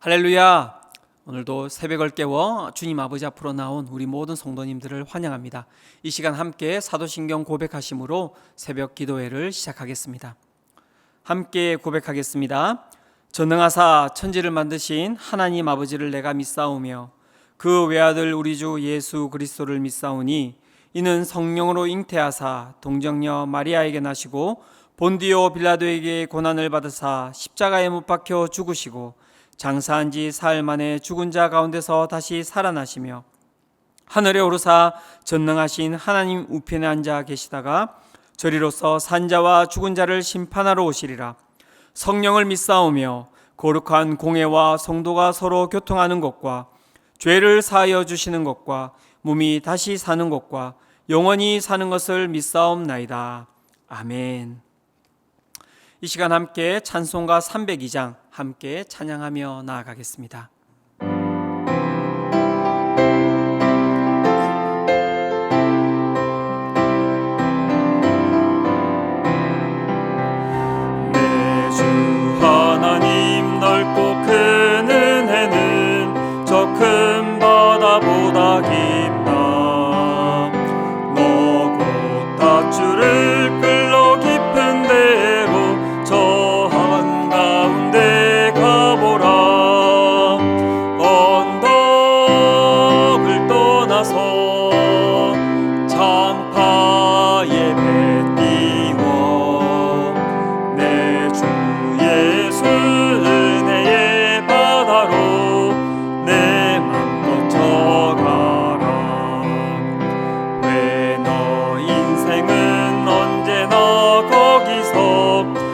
할렐루야! 오늘도 새벽을 깨워 주님 아버지 앞으로 나온 우리 모든 성도님들을 환영합니다. 이 시간 함께 사도신경 고백하심으로 새벽 기도회를 시작하겠습니다. 함께 고백하겠습니다. 전능하사 천지를 만드신 하나님 아버지를 내가 믿사오며 그 외아들 우리 주 예수 그리스도를 믿사오니 이는 성령으로 잉태하사 동정녀 마리아에게 나시고 본디오 빌라도에게 고난을 받으사 십자가에 못 박혀 죽으시고 장사한 지 사흘 만에 죽은 자 가운데서 다시 살아나시며 하늘에 오르사 전능하신 하나님 우편에 앉아 계시다가 저리로서 산자와 죽은 자를 심판하러 오시리라. 성령을 믿사오며 거룩한 공회와 성도가 서로 교통하는 것과 죄를 사하여 주시는 것과 몸이 다시 사는 것과 영원히 사는 것을 믿사옵나이다. 아멘. 이 시간 함께 찬송가 302장 함께 찬양하며 나아가겠습니다. 내 주 하나님 넓고 큰 은혜는 저 큰 바다보다 깊다. 너 곧 닷줄을 끌러 깊은 데로 저 한가운데 가보라. 언덕을 떠나서 장파에 배 띄워 내 주 예수 은혜의 바다로 내 맘껏 져가라. 왜 너 인생은 언제나 거기서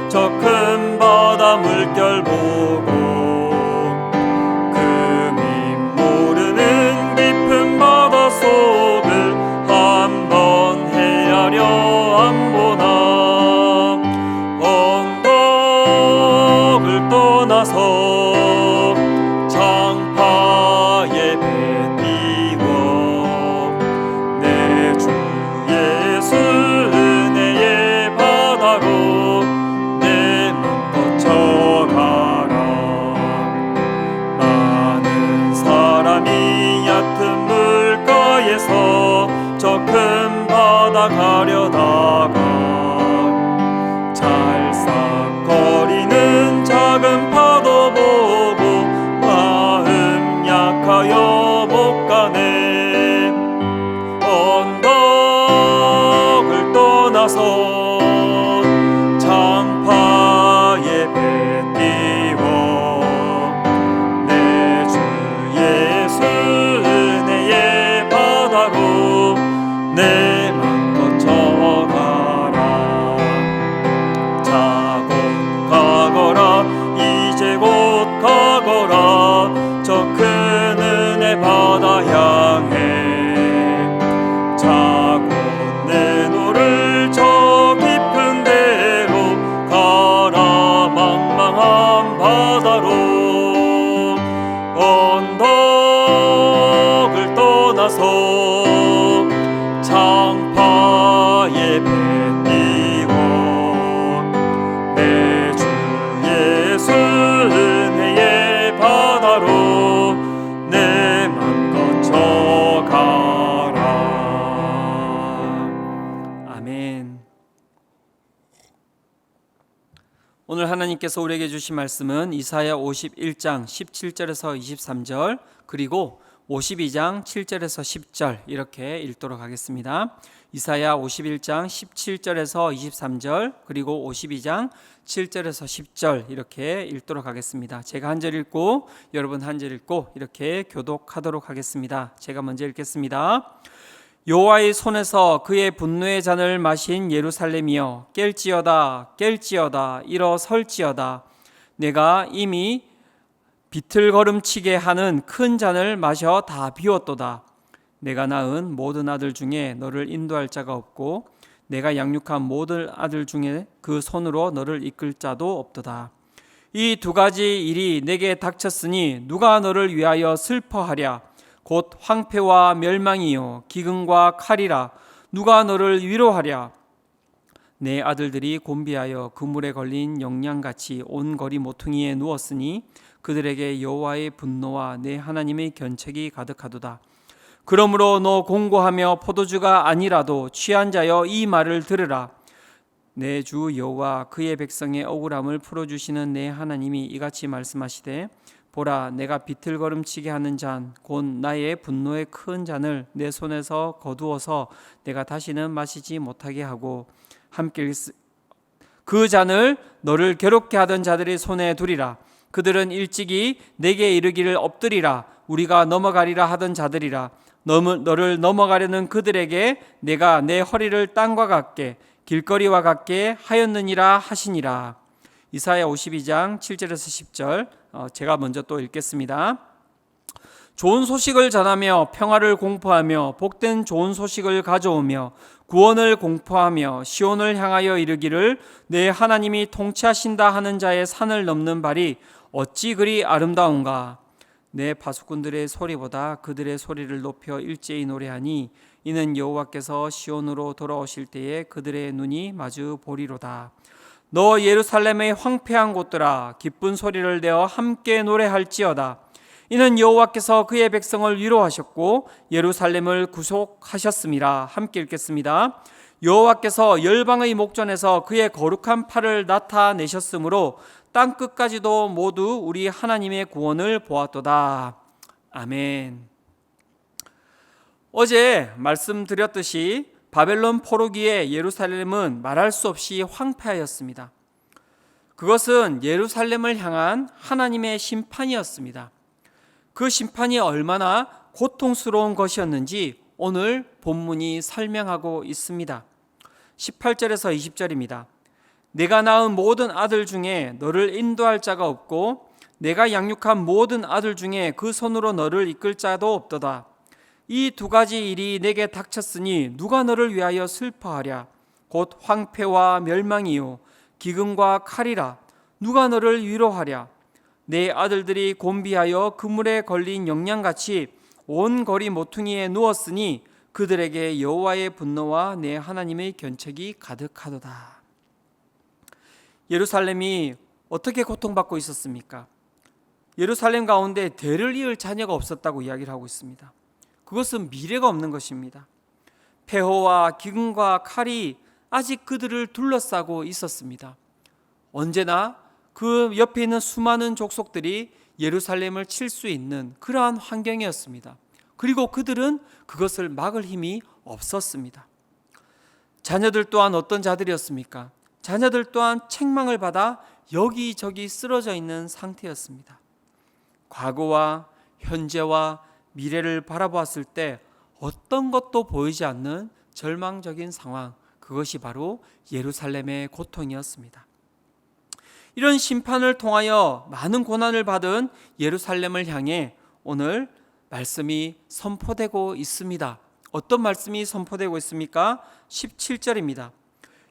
저 큰 바다 물결 보고 금이 모르는 깊은 바다 속을 한번 헤아려 안 보나. 언덕을 떠나서 장파에 배 띄워 내 주 예수 은혜의 바다로 내 맘껏 져가라. 많은 사람이 얕은 물가에서 저 큰 바다 가려다가 찰싹거리는 작은 파도 보고 마음 약하여 못 가네. 언덕을 떠나서 장파에 배 띄워 내 주 예수 은혜의 바다로 내 맘껏 져가라. 자 곧 가거라 이제 곧 가거라 저 큰 은혜 바다 향해. 자 곧 내 노를 저 깊은 데로 가라. 망망한 바다로 언덕을 떠나서 장파에 배 띄워 내 주 예수 은혜의 바다로 내 맘껏 져가라. 아멘. 오늘 하나님께서 우리에게 주신 말씀은 이사야 51장 17절에서 23절 그리고 52장 7절에서 10절 이렇게 읽도록 하겠습니다. 이사야 51장 17절에서 23절 그리고 52장 7절에서 10절 이렇게 읽도록 하겠습니다. 제가 한 절 읽고 여러분 한 절 읽고 이렇게 교독하도록 하겠습니다. 제가 먼저 읽겠습니다. 여호와의 손에서 그의 분노의 잔을 마신 예루살렘이여 깰지어다 깰지어다 일어설지어다. 내가 이미 비틀거름치게 하는 큰 잔을 마셔 다 비웠도다. 내가 낳은 모든 아들 중에 너를 인도할 자가 없고 내가 양육한 모든 아들 중에 그 손으로 너를 이끌 자도 없도다. 이 두 가지 일이 내게 닥쳤으니 누가 너를 위하여 슬퍼하랴. 곧 황폐와 멸망이요 기근과 칼이라. 누가 너를 위로하랴. 내 아들들이 곤비하여 그물에 걸린 영양같이 온 거리 모퉁이에 누웠으니 그들에게 여호와의 분노와 내 하나님의 견책이 가득하도다. 그러므로 너 공고하며 포도주가 아니라도 취한 자여 이 말을 들으라. 내 주 여호와 그의 백성의 억울함을 풀어주시는 내 하나님이 이같이 말씀하시되 보라, 내가 비틀거름치게 하는 잔 곧 나의 분노의 큰 잔을 내 손에서 거두어서 내가 다시는 마시지 못하게 하고 함께 그 잔을 너를 괴롭게 하던 자들의 손에 두리라. 그들은 일찍이 내게 이르기를 엎드리라. 우리가 넘어가리라 하던 자들이라. 너를 넘어가려는 그들에게 내가 내 허리를 땅과 같게 길거리와 같게 하였느니라 하시니라. 이사야 52장 7절에서 10절 제가 먼저 또 읽겠습니다. 좋은 소식을 전하며 평화를 공포하며 복된 좋은 소식을 가져오며 구원을 공포하며 시온을 향하여 이르기를 내 하나님이 통치하신다 하는 자의 산을 넘는 발이 어찌 그리 아름다운가. 내 파수꾼들의 소리보다 그들의 소리를 높여 일제히 노래하니 이는 여호와께서 시온으로 돌아오실 때에 그들의 눈이 마주 보리로다. 너 예루살렘의 황폐한 곳들아 기쁜 소리를 내어 함께 노래할지어다. 이는 여호와께서 그의 백성을 위로하셨고 예루살렘을 구속하셨음이라. 함께 읽겠습니다. 여호와께서 열방의 목전에서 그의 거룩한 팔을 나타내셨으므로 땅 끝까지도 모두 우리 하나님의 구원을 보았도다. 아멘. 어제 말씀드렸듯이 바벨론 포로기에 예루살렘은 말할 수 없이 황폐하였습니다. 그것은 예루살렘을 향한 하나님의 심판이었습니다. 그 심판이 얼마나 고통스러운 것이었는지 오늘 본문이 설명하고 있습니다. 18절에서 20절입니다. 내가 낳은 모든 아들 중에 너를 인도할 자가 없고 내가 양육한 모든 아들 중에 그 손으로 너를 이끌 자도 없도다. 이 두 가지 일이 내게 닥쳤으니 누가 너를 위하여 슬퍼하랴. 곧 황폐와 멸망이요 기근과 칼이라. 누가 너를 위로하랴. 내 아들들이 곤비하여 그물에 걸린 영양같이 온 거리 모퉁이에 누웠으니 그들에게 여호와의 분노와 내 하나님의 견책이 가득하도다. 예루살렘이 어떻게 고통받고 있었습니까? 예루살렘 가운데 대를 이을 자녀가 없었다고 이야기를 하고 있습니다. 그것은 미래가 없는 것입니다. 폐허와 기근과 칼이 아직 그들을 둘러싸고 있었습니다. 언제나 그 옆에 있는 수많은 족속들이 예루살렘을 칠 수 있는 그러한 환경이었습니다. 그리고 그들은 그것을 막을 힘이 없었습니다. 자녀들 또한 어떤 자들이었습니까? 자녀들 또한 책망을 받아 여기저기 쓰러져 있는 상태였습니다. 과거와 현재와 미래를 바라보았을 때 어떤 것도 보이지 않는 절망적인 상황, 그것이 바로 예루살렘의 고통이었습니다. 이런 심판을 통하여 많은 고난을 받은 예루살렘을 향해 오늘 말씀이 선포되고 있습니다. 어떤 말씀이 선포되고 있습니까? 17절입니다.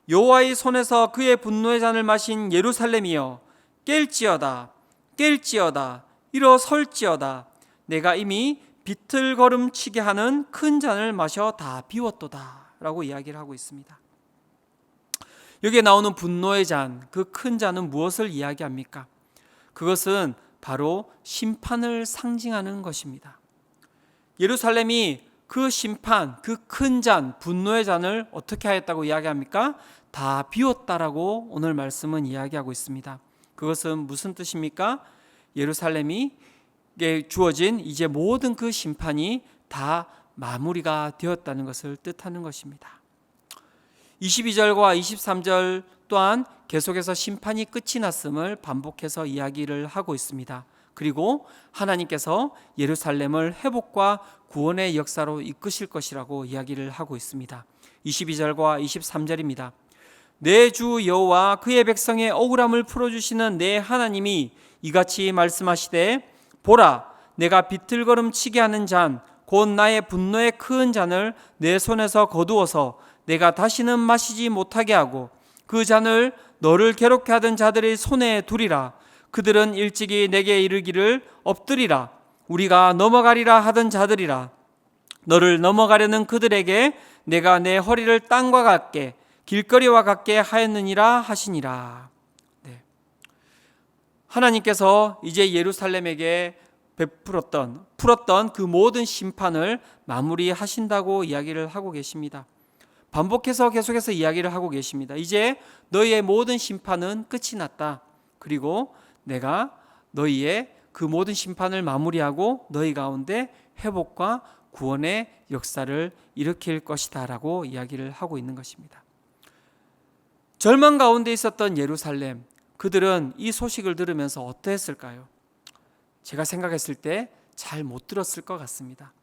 여호와의 손에서 그의 분노의 잔을 마신 예루살렘이여 깰지어다 깰지어다 일어설지어다. 내가 이미 비틀거름치게 하는 큰 잔을 마셔 다 비웠도다 라고 이야기를 하고 있습니다. 여기에 나오는 분노의 잔, 그 큰 잔은 무엇을 이야기합니까? 그것은 바로 심판을 상징하는 것입니다. 예루살렘이 그 심판, 그 큰 잔, 분노의 잔을 어떻게 하였다고 이야기합니까? 다 비웠다라고 오늘 말씀은 이야기하고 있습니다. 그것은 무슨 뜻입니까? 예루살렘이 주어진 이제 모든 그 심판이 다 마무리가 되었다는 것을 뜻하는 것입니다. 22절과 23절 또한 계속해서 심판이 끝이 났음을 반복해서 이야기를 하고 있습니다. 그리고 하나님께서 예루살렘을 회복과 구원의 역사로 이끄실 것이라고 이야기를 하고 있습니다. 22절과 23절입니다. 내 주 여호와 그의 백성의 억울함을 풀어주시는 내 하나님이 이같이 말씀하시되 보라, 내가 비틀거름치게 하는 잔 곧 나의 분노의 큰 잔을 내 손에서 거두어서 내가 다시는 마시지 못하게 하고 그 잔을 너를 괴롭게 하던 자들의 손에 두리라. 그들은 일찍이 내게 이르기를 엎드리라. 우리가 넘어가리라 하던 자들이라. 너를 넘어가려는 그들에게 내가 내 허리를 땅과 같게 길거리와 같게 하였느니라 하시니라. 네. 하나님께서 이제 예루살렘에게 풀었던 그 모든 심판을 마무리하신다고 이야기를 하고 계십니다. 반복해서 계속해서 이야기를 하고 계십니다. 이제 너희의 모든 심판은 끝이 났다. 그리고 내가 너희의 그 모든 심판을 마무리하고 너희 가운데 회복과 구원의 역사를 일으킬 것이다 라고 이야기를 하고 있는 것입니다. 절망 가운데 있었던 예루살렘, 그들은 이 소식을 들으면서 어떠했을까요? 제가 생각했을 때 잘 못 들었을 것 같습니다.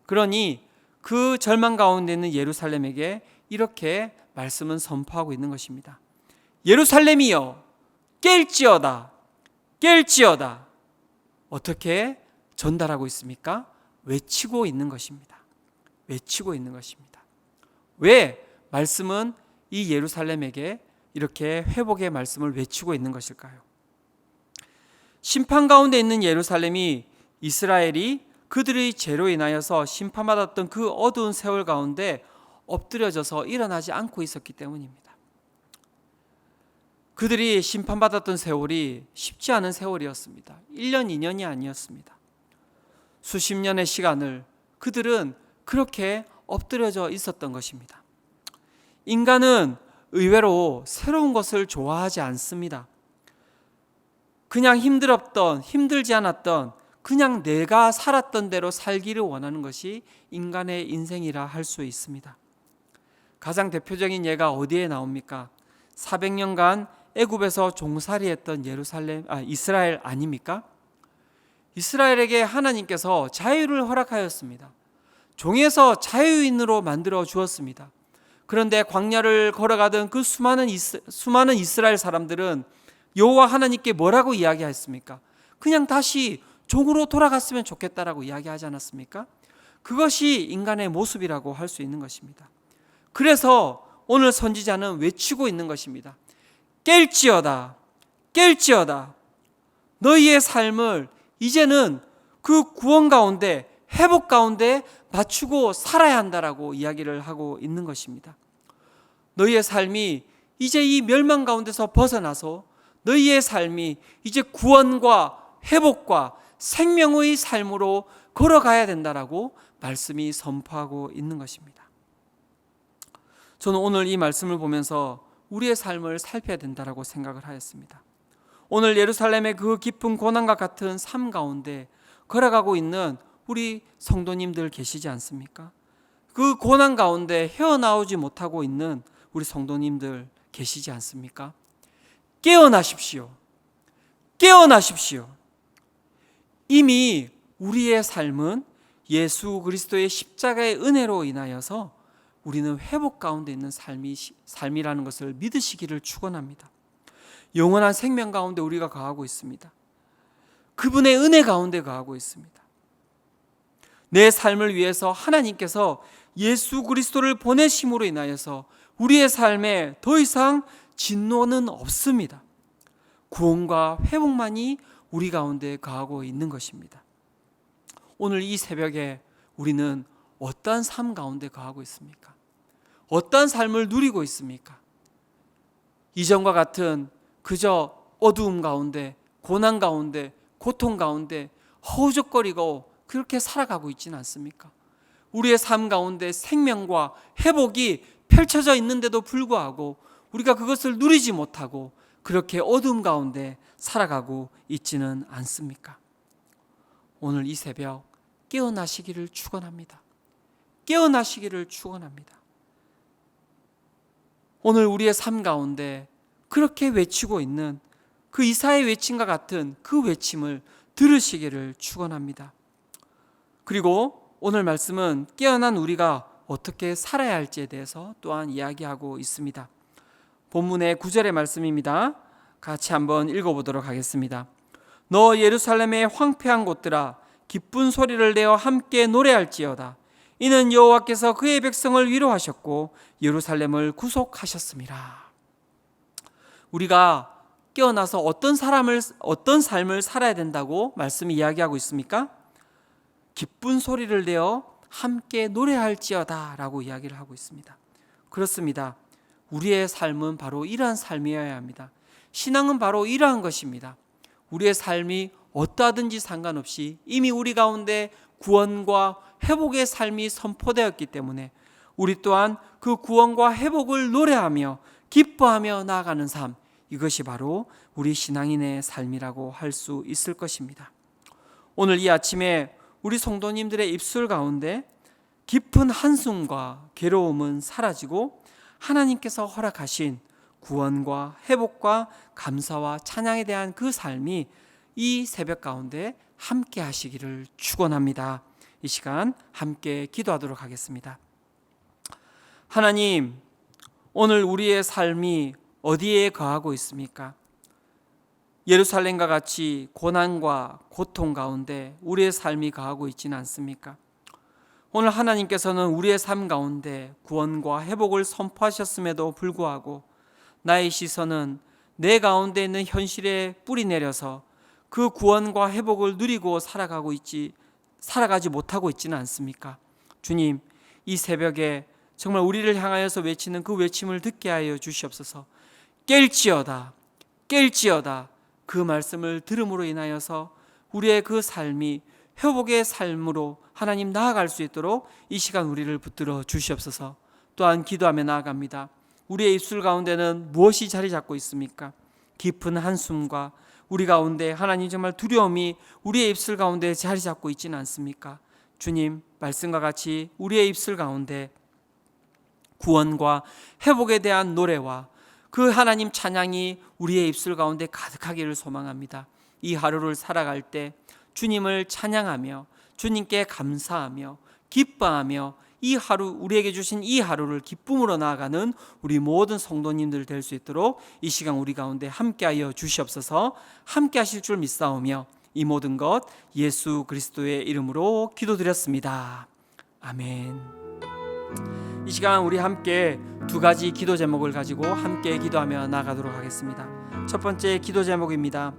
그러니 그 절망 가운데 있는 예루살렘에게 이렇게 말씀은 선포하고 있는 것입니다. 예루살렘이여 깰지어다, 깰지어다. 어떻게 전달하고 있습니까? 외치고 있는 것입니다. 외치고 있는 것입니다. 왜 말씀은 이 예루살렘에게 이렇게 회복의 말씀을 외치고 있는 것일까요? 심판 가운데 있는 예루살렘이 이스라엘이 그들의 죄로 인하여서 심판받았던 그 어두운 세월 가운데 엎드려져서 일어나지 않고 있었기 때문입니다. 그들이 심판받았던 세월이 쉽지 않은 세월이었습니다. 1년, 2년이 아니었습니다. 수십 년의 시간을 그들은 그렇게 엎드려져 있었던 것입니다. 인간은 의외로 새로운 것을 좋아하지 않습니다. 그냥 힘들지 않았던 그냥 내가 살았던 대로 살기를 원하는 것이 인간의 인생이라 할 수 있습니다. 가장 대표적인 예가 어디에 나옵니까? 400년간 애굽에서 종살이했던 이스라엘 아닙니까? 이스라엘에게 하나님께서 자유를 허락하였습니다. 종에서 자유인으로 만들어 주었습니다. 그런데 광야를 걸어가던 그 수많은 이스라엘 사람들은 여호와 하나님께 뭐라고 이야기했습니까? 그냥 다시 종으로 돌아갔으면 좋겠다라고 이야기하지 않았습니까? 그것이 인간의 모습이라고 할 수 있는 것입니다. 그래서 오늘 선지자는 외치고 있는 것입니다. 깰지어다, 깰지어다. 너희의 삶을 이제는 그 구원 가운데, 회복 가운데 맞추고 살아야 한다라고 이야기를 하고 있는 것입니다. 너희의 삶이 이제 이 멸망 가운데서 벗어나서 너희의 삶이 이제 구원과 회복과 생명의 삶으로 걸어가야 된다라고 말씀이 선포하고 있는 것입니다. 저는 오늘 이 말씀을 보면서 우리의 삶을 살펴야 된다라고 생각을 하였습니다. 오늘 예루살렘의 그 깊은 고난과 같은 삶 가운데 걸어가고 있는 우리 성도님들 계시지 않습니까? 그 고난 가운데 헤어나오지 못하고 있는 우리 성도님들 계시지 않습니까? 깨어나십시오. 깨어나십시오. 이미 우리의 삶은 예수 그리스도의 십자가의 은혜로 인하여서 우리는 회복 가운데 있는 삶이라는 것을 믿으시기를 축원합니다. 영원한 생명 가운데 우리가 거하고 있습니다. 그분의 은혜 가운데 거하고 있습니다. 내 삶을 위해서 하나님께서 예수 그리스도를 보내심으로 인하여서 우리의 삶에 더 이상 진노는 없습니다. 구원과 회복만이 우리 가운데 거하고 있는 것입니다. 오늘 이 새벽에 우리는 어떠한 삶 가운데 거하고 있습니까? 어떠한 삶을 누리고 있습니까? 이전과 같은 그저 어두움 가운데, 고난 가운데, 고통 가운데 허우적거리고 그렇게 살아가고 있지는 않습니까? 우리의 삶 가운데 생명과 회복이 펼쳐져 있는데도 불구하고 우리가 그것을 누리지 못하고 그렇게 어두움 가운데 살아가고 있지는 않습니까? 오늘 이 새벽 깨어나시기를 축원합니다. 깨어나시기를 축원합니다. 오늘 우리의 삶 가운데 그렇게 외치고 있는 그 이사야의 외침과 같은 그 외침을 들으시기를 축원합니다. 그리고 오늘 말씀은 깨어난 우리가 어떻게 살아야 할지에 대해서 또한 이야기하고 있습니다. 본문의 9절의 말씀입니다. 같이 한번 읽어보도록 하겠습니다. 너 예루살렘의 황폐한 곳들아 기쁜 소리를 내어 함께 노래할지어다. 이는 여호와께서 그의 백성을 위로하셨고 예루살렘을 구속하셨습니다. 우리가 깨어나서 어떤 삶을 살아야 된다고 말씀이 이야기하고 있습니까? 기쁜 소리를 내어 함께 노래할지어다 라고 이야기를 하고 있습니다. 그렇습니다. 우리의 삶은 바로 이러한 삶이어야 합니다. 신앙은 바로 이러한 것입니다. 우리의 삶이 어떠하든지 상관없이 이미 우리 가운데 구원과 회복의 삶이 선포되었기 때문에 우리 또한 그 구원과 회복을 노래하며 기뻐하며 나아가는 삶, 이것이 바로 우리 신앙인의 삶이라고 할 수 있을 것입니다. 오늘 이 아침에 우리 성도님들의 입술 가운데 깊은 한숨과 괴로움은 사라지고 하나님께서 허락하신 구원과 회복과 감사와 찬양에 대한 그 삶이 이 새벽 가운데 함께 하시기를 축원합니다. 이 시간 함께 기도하도록 하겠습니다. 하나님, 오늘 우리의 삶이 어디에 거하고 있습니까? 예루살렘과 같이 고난과 고통 가운데 우리의 삶이 거하고 있지는 않습니까? 오늘 하나님께서는 우리의 삶 가운데 구원과 회복을 선포하셨음에도 불구하고 나의 시선은 내 가운데 있는 현실에 뿌리 내려서 그 구원과 회복을 누리고 살아가지 못하고 있지는 않습니까? 주님, 이 새벽에 정말 우리를 향하여서 외치는 그 외침을 듣게 하여 주시옵소서. 깰지어다, 깰지어다. 그 말씀을 들음으로 인하여서 우리의 그 삶이 회복의 삶으로 하나님 나아갈 수 있도록 이 시간 우리를 붙들어 주시옵소서. 또한 기도하며 나아갑니다. 우리의 입술 가운데는 무엇이 자리 잡고 있습니까? 깊은 한숨과 우리 가운데 하나님 정말 두려움이 우리의 입술 가운데 자리 잡고 있지는 않습니까? 주님, 말씀과 같이 우리의 입술 가운데 구원과 회복에 대한 노래와 그 하나님 찬양이 우리의 입술 가운데 가득하기를 소망합니다. 이 하루를 살아갈 때 주님을 찬양하며 주님께 감사하며 기뻐하며 이 하루, 우리에게 주신 이 하루를 기쁨으로 나아가는 우리 모든 성도님들 될 수 있도록 이 시간 우리 가운데 함께하여 주시옵소서. 함께 하실 줄 믿사오며 이 모든 것 예수 그리스도의 이름으로 기도드렸습니다. 아멘. 이 시간 우리 함께 두 가지 기도 제목을 가지고 함께 기도하며 나아가도록 하겠습니다. 첫 번째 기도 제목입니다.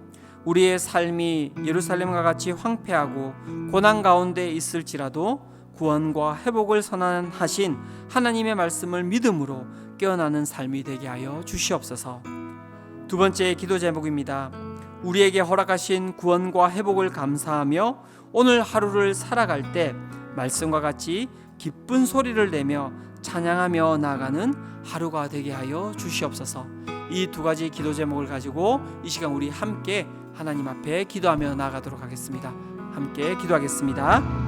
우리의 삶이 예루살렘과 같이 황폐하고 고난 가운데 있을지라도 구원과 회복을 선언하신 하나님의 말씀을 믿음으로 깨어나는 삶이 되게 하여 주시옵소서. 두 번째 기도 제목입니다. 우리에게 허락하신 구원과 회복을 감사하며 오늘 하루를 살아갈 때 말씀과 같이 기쁜 소리를 내며 찬양하며 나아가는 하루가 되게 하여 주시옵소서. 이 두 가지 기도 제목을 가지고 이 시간 우리 함께 하나님 앞에 기도하며 나아가도록 하겠습니다. 함께 기도하겠습니다.